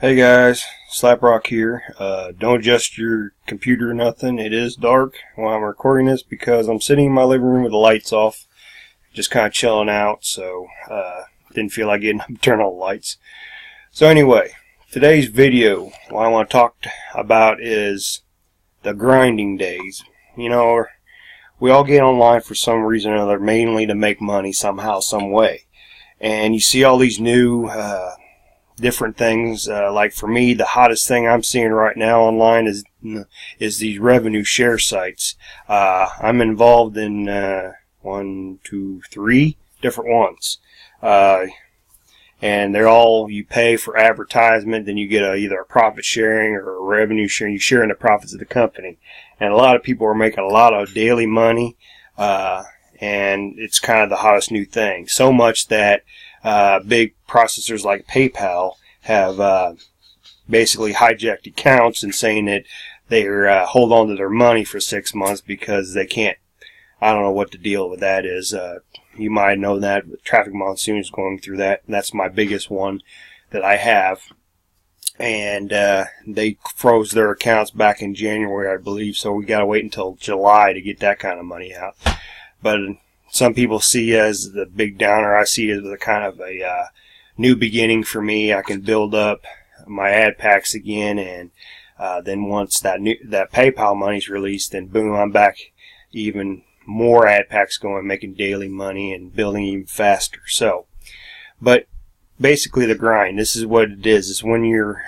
Hey guys, Slap Rock here. Don't adjust your computer or nothing. It is dark while I'm recording this because I'm sitting in my living room with the lights off, just kind of chilling out, so didn't feel like getting up to turn on the lights. So anyway, today's video, what I want to talk about is the grinding days. You know, we all get online for some reason or another, mainly to make money somehow, some way. And you see all these new different things. Like for me, the hottest thing I'm seeing right now online is these revenue share sites. I'm involved in 3 different ones, and they're all, you pay for advertisement, then you get either a profit sharing or a revenue sharing. You share in the profits of the company, and a lot of people are making a lot of daily money, and it's kind of the hottest new thing. So much that big processors like PayPal have basically hijacked accounts and saying that they hold on to their money for 6 months because they can't. I don't know what the deal with that is. You might know that Traffic Monsoon is going through that, and that's my biggest one that I have. And they froze their accounts back in January, I believe, so we got to wait until July to get that kind of money out. But some people see as the big downer. I see it as a kind of a new beginning for me. I can build up my ad packs again, and then once that PayPal money's released, then boom, I'm back even more ad packs going, making daily money and building even faster. So, but basically the grind, this is what it is. It's when you're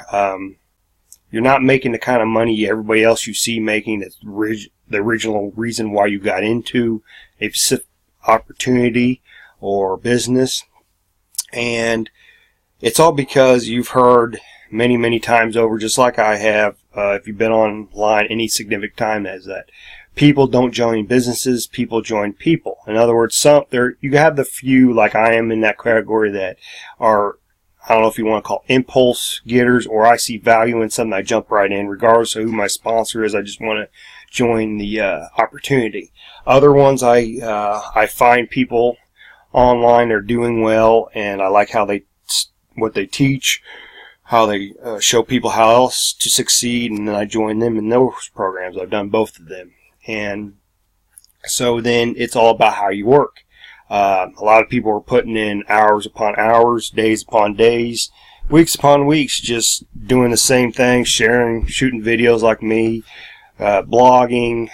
not making the kind of money everybody else you see making. That's the original reason why you got into a specific opportunity or business, and it's all because you've heard many times over, just like I have, if you've been online any significant time, as that people don't join businesses, people join people. In other words, you have the few, like I am in that category, that are, I don't know if you want to call impulse getters, or I see value in something, I jump right in regardless of who my sponsor is. I just want to join the opportunity. Other ones, I find people online are doing well, and I like what they teach, how they show people how else to succeed, and then I join them in those programs. I've done both of them. And so then it's all about how you work. A lot of people are putting in hours upon hours, days upon days, weeks upon weeks, just doing the same thing, shooting videos like me, blogging,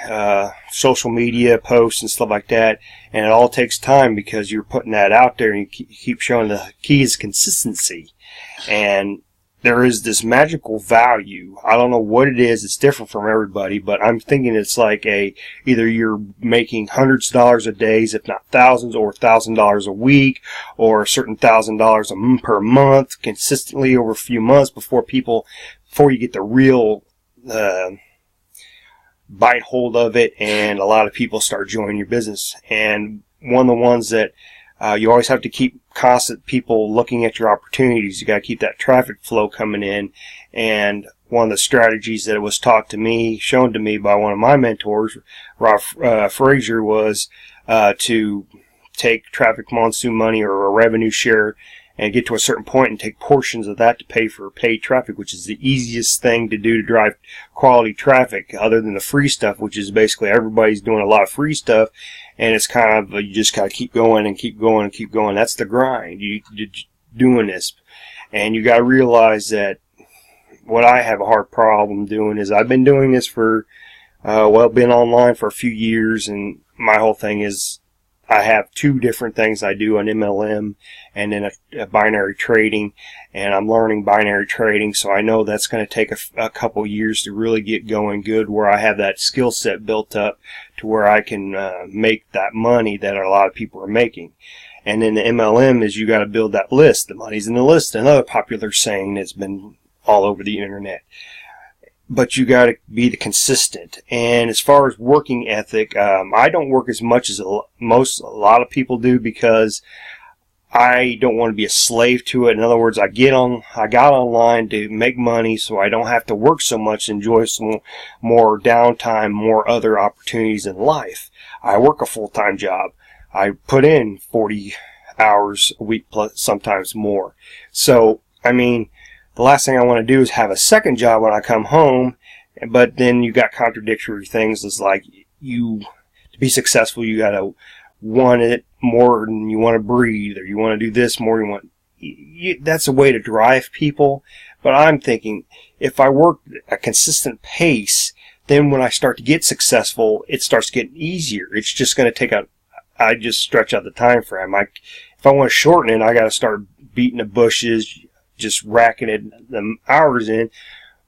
social media posts and stuff like that. And it all takes time because you're putting that out there, and you keep showing the key is consistency. And there is this magical value. I don't know what it is. It's different from everybody, but I'm thinking it's like either you're making hundreds of dollars a day, if not thousands, or $1,000 a week, or a certain $1,000 per month, consistently over a few months before you get the real bite hold of it, and a lot of people start joining your business. And one of the ones that you always have to keep constant people looking at your opportunities. You got to keep that traffic flow coming in. And one of the strategies that was shown to me by one of my mentors, Rob Frazier, was to take Traffic Monsoon money or a revenue share and get to a certain point and take portions of that to pay for paid traffic, which is the easiest thing to do to drive quality traffic, other than the free stuff, which is basically everybody's doing a lot of free stuff, and it's kind of, you just gotta keep going and keep going and keep going. That's the grind. You're doing this, and you gotta realize that what I have a hard problem doing is, I've been doing this for been online for a few years, and my whole thing is, I have 2 different things I do, an MLM and then a binary trading, and I'm learning binary trading, so I know that's going to take a couple years to really get going good, where I have that skill set built up to where I can make that money that a lot of people are making. And then the MLM is, you got to build that list. The money's in the list, another popular saying that's been all over the internet. But you got to be the consistent. And as far as working ethic, I don't work as much as a lot of people do, because I don't want to be a slave to it. In other words, I got online to make money, so I don't have to work so much, enjoy some more downtime, more other opportunities in life. I work a full-time job. I put in 40 hours a week, plus sometimes more. So, I mean, the last thing I want to do is have a second job when I come home. But then you got contradictory things. It's like to be successful, you got to want it more than you want to breathe, or you want to do this more than you want. That's a way to drive people. But I'm thinking, if I work a consistent pace, then when I start to get successful, it starts getting easier. It's just going to take I just stretch out the time frame. If I want to shorten it, I got to start beating the bushes, just racking the hours in.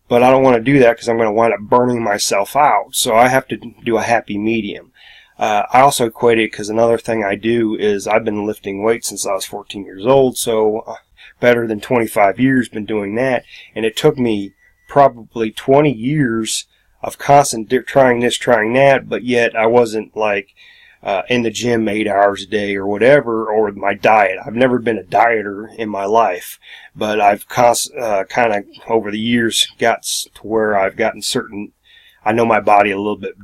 But I don't want to do that because I'm going to wind up burning myself out. So I have to do a happy medium. I also equate it because another thing I do is I've been lifting weights since I was 14 years old. So better than 25 years been doing that. And it took me probably 20 years of constant trying this, trying that. But yet I wasn't like in the gym 8 hours a day or whatever, or my diet. I've never been a dieter in my life, but I've kind of over the years got to where I've gotten I know my body a little bit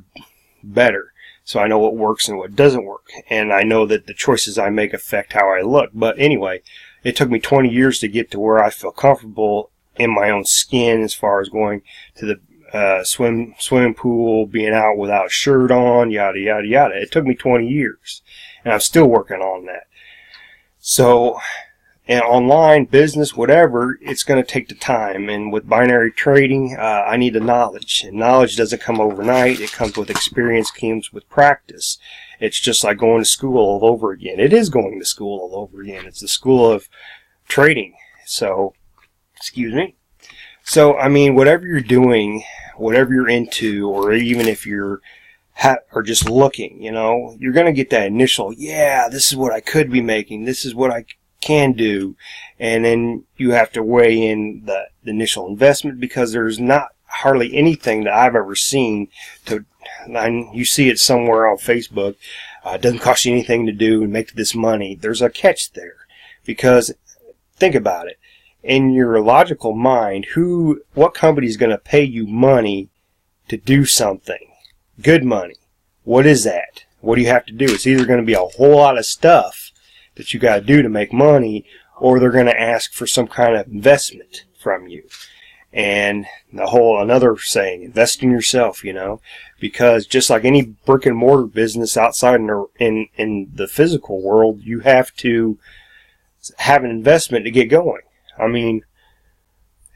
better, so I know what works and what doesn't work, and I know that the choices I make affect how I look. But anyway, it took me 20 years to get to where I feel comfortable in my own skin, as far as going to the swimming pool, being out without a shirt on, yada yada yada. It took me 20 years, and I'm still working on that. So, and online business, whatever, it's going to take the time. And with binary trading, I need the knowledge, and knowledge doesn't come overnight. It comes with experience, comes with practice. It's just like going to school all over again. It is going to school all over again. It's the school of trading. So, excuse me. So, I mean, whatever you're doing, whatever you're into, or even if you're or just looking, you're going to get that initial, yeah, this is what I could be making, this is what I can do, and then you have to weigh in the initial investment, because there's not hardly anything that I've ever seen and you see it somewhere on Facebook, it doesn't cost you anything to do and make this money. There's a catch there, because think about it. In your logical mind, what company is going to pay you money to do something? Good money. What is that? What do you have to do? It's either going to be a whole lot of stuff that you got to do to make money, or they're going to ask for some kind of investment from you. And another saying, invest in yourself, because just like any brick and mortar business outside in the physical world, you have to have an investment to get going. I mean,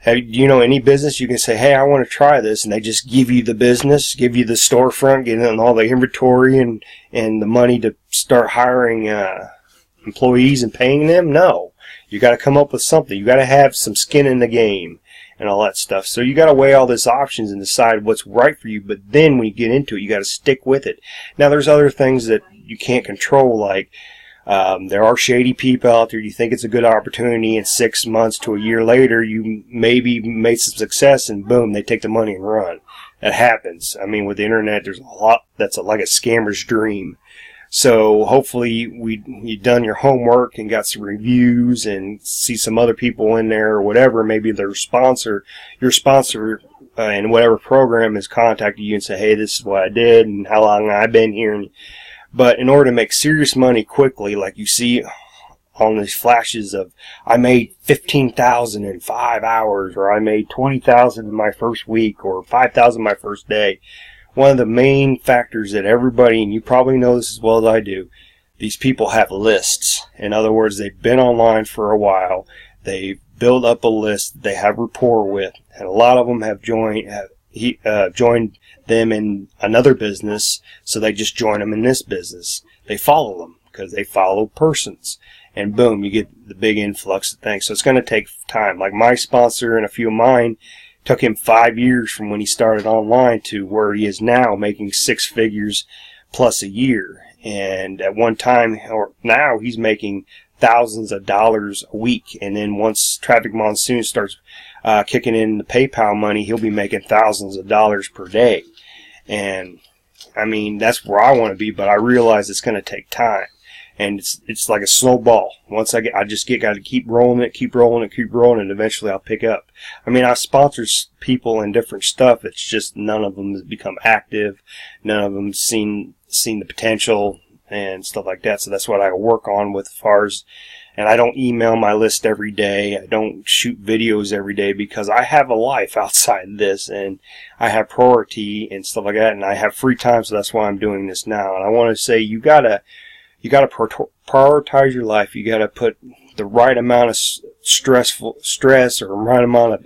any business you can say, hey, I want to try this, and they just give you the business, give you the storefront, get in all the inventory and the money to start hiring employees and paying them? No. You got to come up with something. You got to have some skin in the game and all that stuff. So you got to weigh all these options and decide what's right for you, but then when you get into it, you got to stick with it. Now, there's other things that you can't control, like there are shady people out there. You think it's a good opportunity, and 6 months to a year later, you maybe made some success, and boom, they take the money and run. That happens. I mean, with the internet, there's a lot that's like a scammer's dream. So hopefully you've done your homework and got some reviews and see some other people in there or whatever. Maybe your sponsor in whatever program has contacted you and say, hey, this is what I did and how long I've been here. But in order to make serious money quickly, like you see on these flashes of, I made $15,000 in 5 hours, or I made $20,000 in my first week, or $5,000 my first day. One of the main factors that everybody, and you probably know this as well as I do, these people have lists. In other words, they've been online for a while. They build up a list they have rapport with, and a lot of them have joined them in another business, so they just join them in this business. They follow them because they follow persons, and boom, you get the big influx of things. So it's going to take time. Like my sponsor and a few of mine, took him 5 years from when he started online to where he is now, making 6 figures plus a year. And at one time, or now, he's making thousands of dollars a week. And then once Traffic Monsoon starts kicking in the PayPal money, he'll be making thousands of dollars per day. And I mean, that's where I want to be, but I realize it's going to take time. And it's like a snowball. Once got to keep rolling it, and eventually I'll pick up. I mean, I sponsor people in different stuff. It's just none of them has become active. None of them seen the potential and stuff like that. So that's what I work on with as far as And I don't email my list every day. I don't shoot videos every day because I have a life outside this, and I have priority and stuff like that, and I have free time, so that's why I'm doing this now. And I want to say you gotta prioritize your life. You gotta put the right amount of stress or right amount of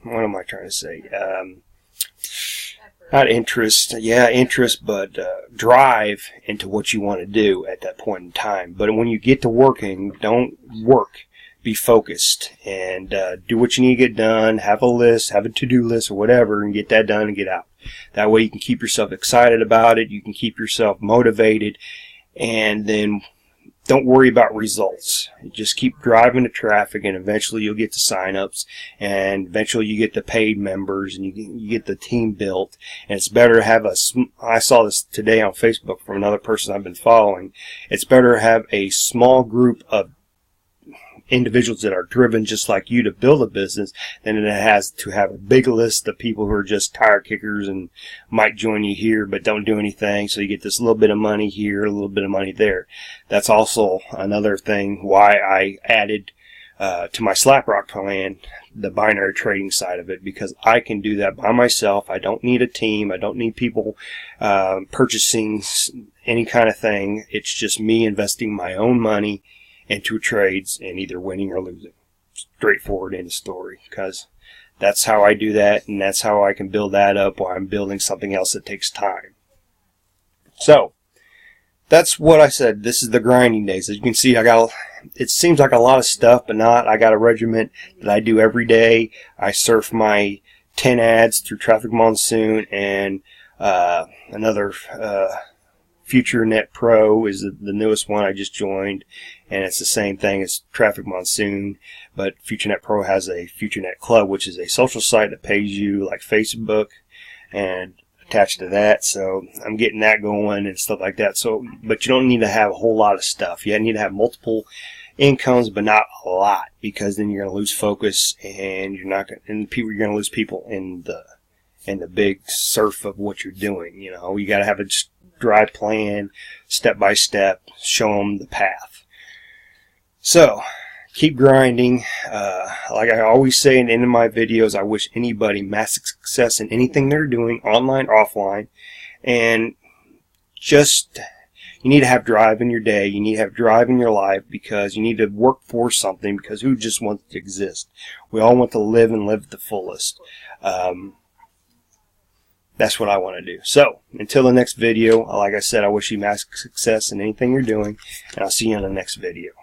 what am I trying to say? Not interest, but drive into what you want to do at that point in time. But when you get to working, don't work. Be focused and do what you need to get done. Have a list, have a to-do list or whatever, and get that done and get out. That way you can keep yourself excited about it. You can keep yourself motivated, and then don't worry about results. Just keep driving the traffic, and eventually you'll get the sign-ups, and eventually you get the paid members, and you get the team built. And it's better to have I saw this today on Facebook from another person I've been following. It's better to have a small group of individuals that are driven just like you to build a business than it has to have a big list of people who are just tire kickers and might join you here but don't do anything, so you get this little bit of money here, a little bit of money there. That's also another thing why I added to my SlapRock plan the binary trading side of it, because I can do that by myself. I don't need a team. I don't need people purchasing any kind of thing. It's just me investing my own money into trades and either winning or losing. Straightforward in the story, because that's how I do that, and that's how I can build that up while I'm building something else that takes time. So that's what I said. This is the grinding days. As you can see, it seems like a lot of stuff, but not. I got a regiment that I do every day. I surf my 10 ads through Traffic Monsoon, and another FutureNet Pro is the newest one I just joined, and it's the same thing as Traffic Monsoon, but FutureNet Pro has a FutureNet Club, which is a social site that pays you like Facebook, and attached to that, so I'm getting that going and stuff like that. So, but you don't need to have a whole lot of stuff. You need to have multiple incomes, but not a lot, because then you're going to lose focus, and you're going to lose people in the big surf of what you're doing. You know, you got to have a dry plan, step by step, show them the path. So keep grinding. Like I always say in the end of my videos, I wish anybody massive success in anything they're doing, online, offline. And just, you need to have drive in your day. You need to have drive in your life, because you need to work for something, because who just wants to exist? We all want to live and live the fullest. That's what I want to do. So, until the next video, like I said, I wish you massive success in anything you're doing, and I'll see you in the next video.